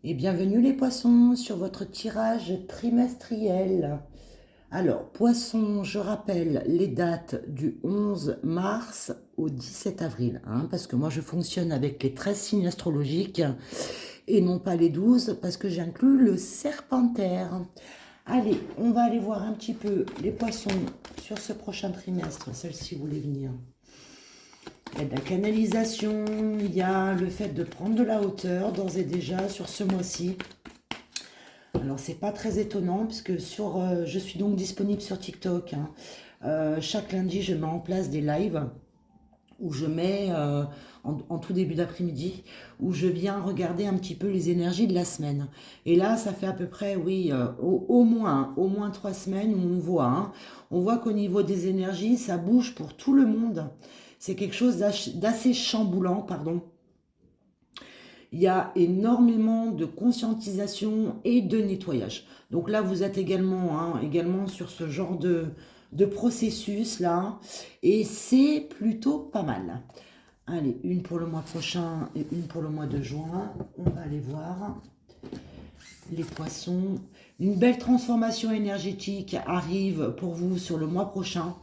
Et bienvenue les poissons sur votre tirage trimestriel. Alors, poissons, je rappelle les dates du 11 mars au 17 avril, parce que moi je fonctionne avec les 13 signes astrologiques et non pas les 12 parce que j'inclus le serpentaire. Allez, on va aller voir un petit peu les poissons sur ce prochain trimestre, celle-ci voulait venir. Il y a de la canalisation, il y a le fait de prendre de la hauteur d'ores et déjà sur ce mois-ci. Alors c'est pas très étonnant puisque je suis donc disponible sur TikTok. Chaque lundi je mets en place des lives où je mets en tout début d'après-midi où je viens regarder un petit peu les énergies de la semaine. Et là ça fait à peu près oui au moins 3 semaines où on voit qu'au niveau des énergies ça bouge pour tout le monde. C'est quelque chose d'assez chamboulant, pardon. Il y a énormément de conscientisation et de nettoyage. Donc là, vous êtes également sur ce genre de processus là. Et c'est plutôt pas mal. Allez, une pour le mois prochain et une pour le mois de juin. On va aller voir les poissons. Une belle transformation énergétique arrive pour vous sur le mois prochain.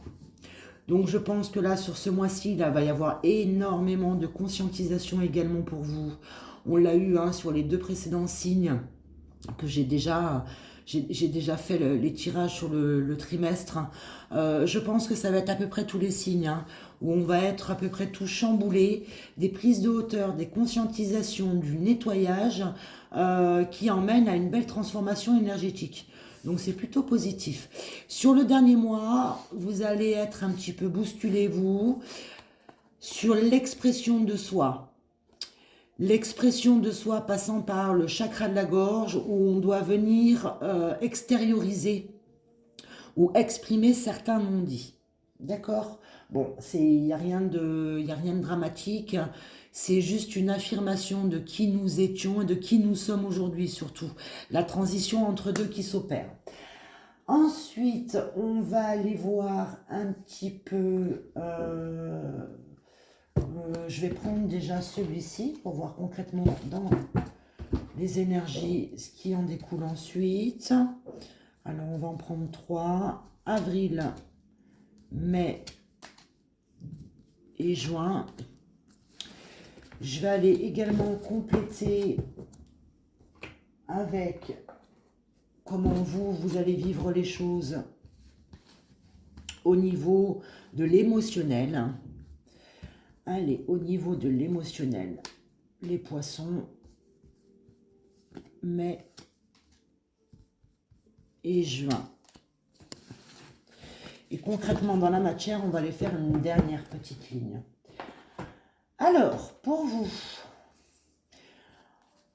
Donc je pense que là, sur ce mois-ci, là, va y avoir énormément de conscientisation également pour vous. On l'a eu sur les 2 précédents signes que j'ai déjà fait les tirages sur le trimestre. Je pense que ça va être à peu près tous les signes, où on va être à peu près tout chamboulé, des prises de hauteur, des conscientisations, du nettoyage qui emmènent à une belle transformation énergétique. Donc c'est plutôt positif. Sur le dernier mois, vous allez être un petit peu bousculé, vous, sur l'expression de soi. L'expression de soi passant par le chakra de la gorge où on doit venir extérioriser ou exprimer certains non-dits. D'accord? Bon, il n'y a rien de dramatique. C'est juste une affirmation de qui nous étions et de qui nous sommes aujourd'hui surtout. La transition entre deux qui s'opère. Ensuite, on va aller voir un petit peu... je vais prendre déjà celui-ci pour voir concrètement dans les énergies ce qui en découle ensuite. Alors, on va en prendre 3. Avril, mai et juin. Je vais aller également compléter avec comment vous allez vivre les choses au niveau de l'émotionnel. Allez, au niveau de l'émotionnel, les poissons, mai et juin. Et concrètement, dans la matière, on va aller faire une dernière petite ligne. Alors, pour vous,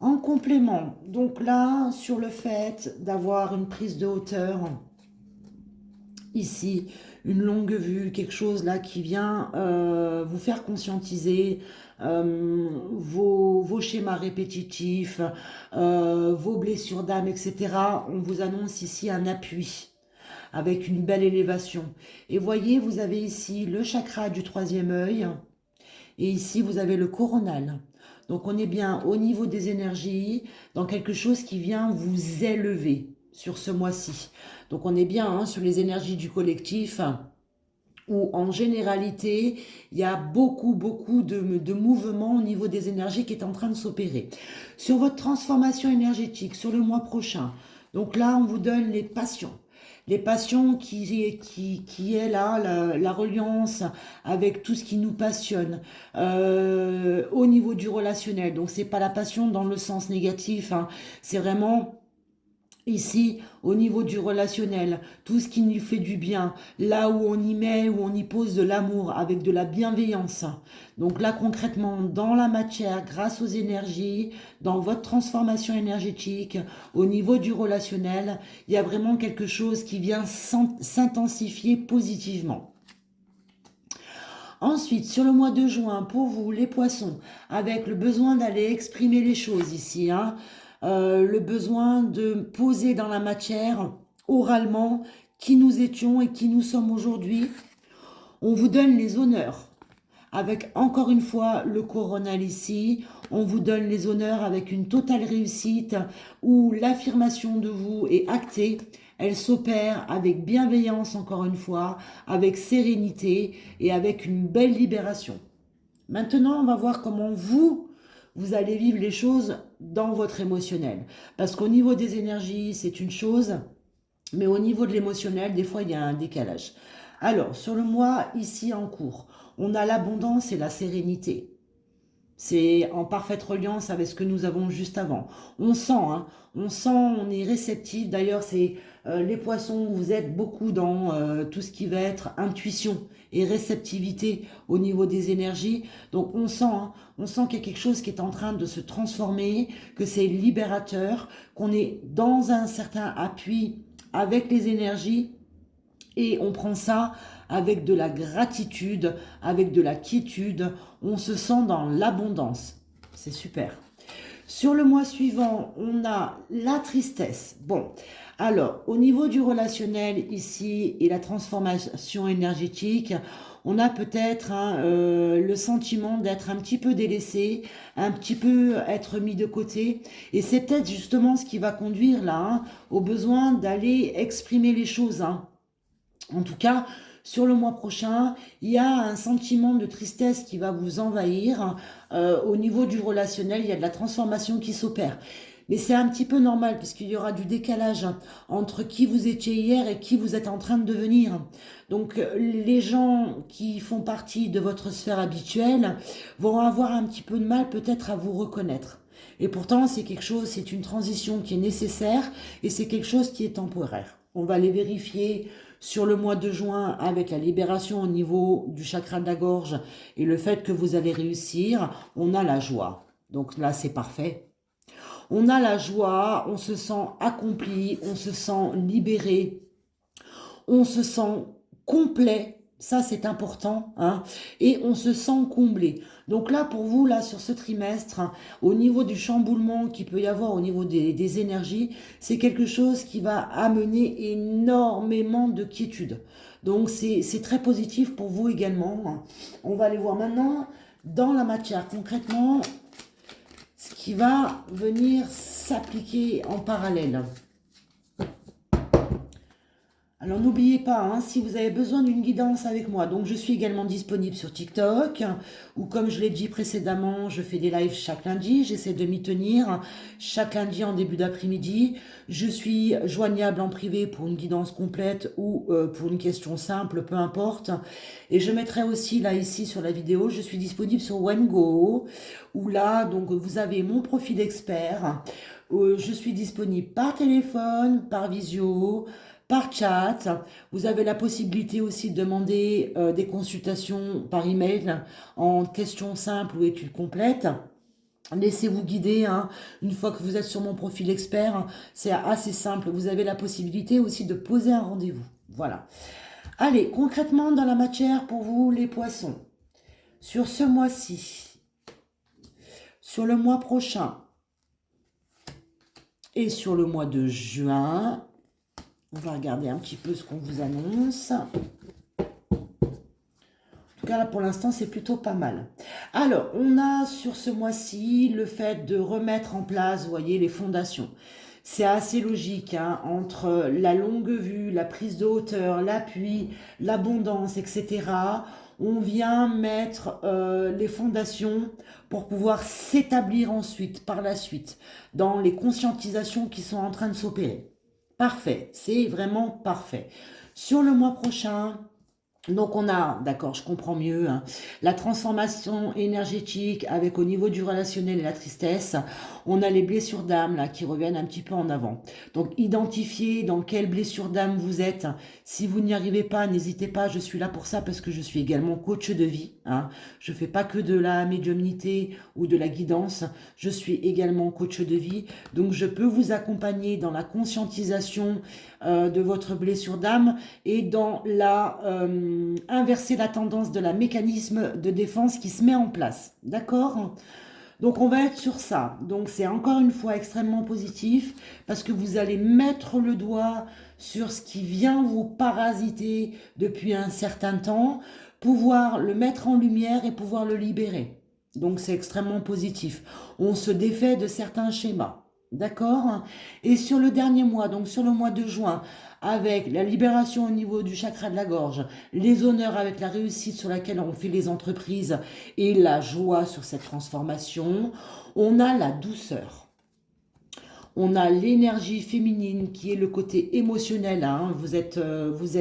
en complément, donc là, sur le fait d'avoir une prise de hauteur, ici, une longue vue, quelque chose là qui vient vous faire conscientiser vos schémas répétitifs, vos blessures d'âme, etc. On vous annonce ici un appui avec une belle élévation. Et voyez, vous avez ici le chakra du 3e œil et ici vous avez le coronal. Donc on est bien au niveau des énergies, dans quelque chose qui vient vous élever sur ce mois-ci. Donc on est bien sur les énergies du collectif, où en généralité, il y a beaucoup de mouvements au niveau des énergies qui est en train de s'opérer. Sur votre transformation énergétique, sur le mois prochain, donc là on vous donne les passions. Les passions qui est là, la reliance avec tout ce qui nous passionne au niveau du relationnel. Donc c'est pas la passion dans le sens négatif, c'est vraiment ici au niveau du relationnel, tout ce qui nous fait du bien, là où on y met, où on y pose de l'amour avec de la bienveillance. Donc là concrètement dans la matière, grâce aux énergies, dans votre transformation énergétique, au niveau du relationnel, il y a vraiment quelque chose qui vient s'intensifier positivement. Ensuite, sur le mois de juin, pour vous, les poissons, avec le besoin d'aller exprimer les choses ici, le besoin de poser dans la matière, oralement, qui nous étions et qui nous sommes aujourd'hui, on vous donne les honneurs avec encore une fois le coronal ici. On vous donne les honneurs avec une totale réussite où l'affirmation de vous est actée. Elle s'opère avec bienveillance encore une fois, avec sérénité et avec une belle libération. Maintenant, on va voir comment vous allez vivre les choses dans votre émotionnel. Parce qu'au niveau des énergies, c'est une chose, mais au niveau de l'émotionnel, des fois, il y a un décalage. Alors, sur le mois ici en cours, on a l'abondance et la sérénité. C'est en parfaite reliance avec ce que nous avons juste avant. On sent, hein, on est réceptif. D'ailleurs, c'est les poissons, vous êtes beaucoup dans tout ce qui va être intuition et réceptivité au niveau des énergies. Donc on sent qu'il y a quelque chose qui est en train de se transformer, que c'est libérateur, qu'on est dans un certain appui avec les énergies et on prend ça avec de la gratitude, avec de la quiétude. On se sent dans l'abondance. C'est super. Sur le mois suivant, on a la tristesse. Bon, alors, au niveau du relationnel ici et la transformation énergétique, on a peut-être le sentiment d'être un petit peu délaissé, un petit peu être mis de côté. Et c'est peut-être justement ce qui va conduire là au besoin d'aller exprimer les choses. En tout cas, sur le mois prochain, il y a un sentiment de tristesse qui va vous envahir. Au niveau du relationnel, il y a de la transformation qui s'opère. Mais c'est un petit peu normal puisqu'il y aura du décalage entre qui vous étiez hier et qui vous êtes en train de devenir. Donc les gens qui font partie de votre sphère habituelle vont avoir un petit peu de mal peut-être à vous reconnaître. Et pourtant, c'est quelque chose, c'est une transition qui est nécessaire et c'est quelque chose qui est temporaire. On va les vérifier sur le mois de juin avec la libération au niveau du chakra de la gorge et le fait que vous allez réussir, on a la joie. Donc là, c'est parfait. On a la joie, on se sent accompli, on se sent libéré, on se sent complet. Ça, c'est important, hein, et on se sent comblé. Donc là, pour vous, là, sur ce trimestre, au niveau du chamboulement qu'il peut y avoir au niveau des énergies, c'est quelque chose qui va amener énormément de quiétude. Donc, c'est très positif pour vous également. On va aller voir maintenant dans la matière, concrètement, ce qui va venir s'appliquer en parallèle. Alors n'oubliez pas, hein, si vous avez besoin d'une guidance avec moi, donc je suis également disponible sur TikTok, où comme je l'ai dit précédemment, je fais des lives chaque lundi, j'essaie de m'y tenir, chaque lundi en début d'après-midi. Je suis joignable en privé pour une guidance complète ou pour une question simple, peu importe. Et je mettrai aussi là ici sur la vidéo, je suis disponible sur Wengo, où là donc vous avez mon profil expert. Je suis disponible par téléphone, par visio, par chat. Vous avez la possibilité aussi de demander des consultations par email en questions simples ou études complètes. Laissez-vous guider, hein. Une fois que vous êtes sur mon profil expert, c'est assez simple. Vous avez la possibilité aussi de poser un rendez-vous. Voilà. Allez, concrètement dans la matière pour vous les poissons. Sur ce mois-ci, sur le mois prochain et sur le mois de juin, on va regarder un petit peu ce qu'on vous annonce. En tout cas, là, pour l'instant, c'est plutôt pas mal. Alors, on a sur ce mois-ci le fait de remettre en place, vous voyez, les fondations. C'est assez logique, hein, entre la longue vue, la prise de hauteur, l'appui, l'abondance, etc. On vient mettre les fondations pour pouvoir s'établir ensuite, par la suite, dans les conscientisations qui sont en train de s'opérer. Parfait, c'est vraiment parfait. Sur le mois prochain, donc on a, d'accord, je comprends mieux, hein, la transformation énergétique avec au niveau du relationnel et la tristesse. On a les blessures d'âme là qui reviennent un petit peu en avant. Donc identifiez dans quelle blessure d'âme vous êtes. Si vous n'y arrivez pas, n'hésitez pas, je suis là pour ça parce que je suis également coach de vie. Hein. Je fais pas que de la médiumnité ou de la guidance, je suis également coach de vie. Donc je peux vous accompagner dans la conscientisation de votre blessure d'âme et dans la inverser la tendance de la mécanisme de défense qui se met en place. D'accord ? Donc on va être sur ça. Donc c'est encore une fois extrêmement positif parce que vous allez mettre le doigt sur ce qui vient vous parasiter depuis un certain temps. pouvoir le mettre en lumière et pouvoir le libérer. Donc c'est extrêmement positif. On se défait de certains schémas. D'accord? Et sur le dernier mois, donc sur le mois de juin, avec la libération au niveau du chakra de la gorge, les honneurs avec la réussite sur laquelle on fait les entreprises et la joie sur cette transformation, on a la douceur. On a l'énergie féminine qui est le côté émotionnel. Hein. Vous êtes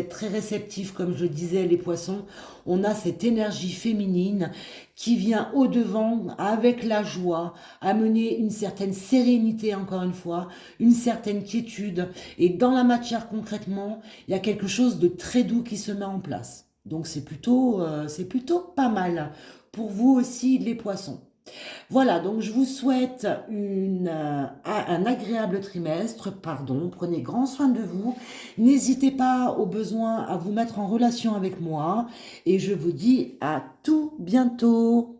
très réceptifs, comme je disais, les poissons. On a cette énergie féminine qui vient au-devant avec la joie, amener une certaine sérénité, encore une fois, une certaine quiétude. Et dans la matière, concrètement, il y a quelque chose de très doux qui se met en place. Donc c'est plutôt pas mal pour vous aussi, les poissons. Voilà, donc je vous souhaite un agréable trimestre, pardon, prenez grand soin de vous, n'hésitez pas au besoin à vous mettre en relation avec moi et je vous dis à tout bientôt.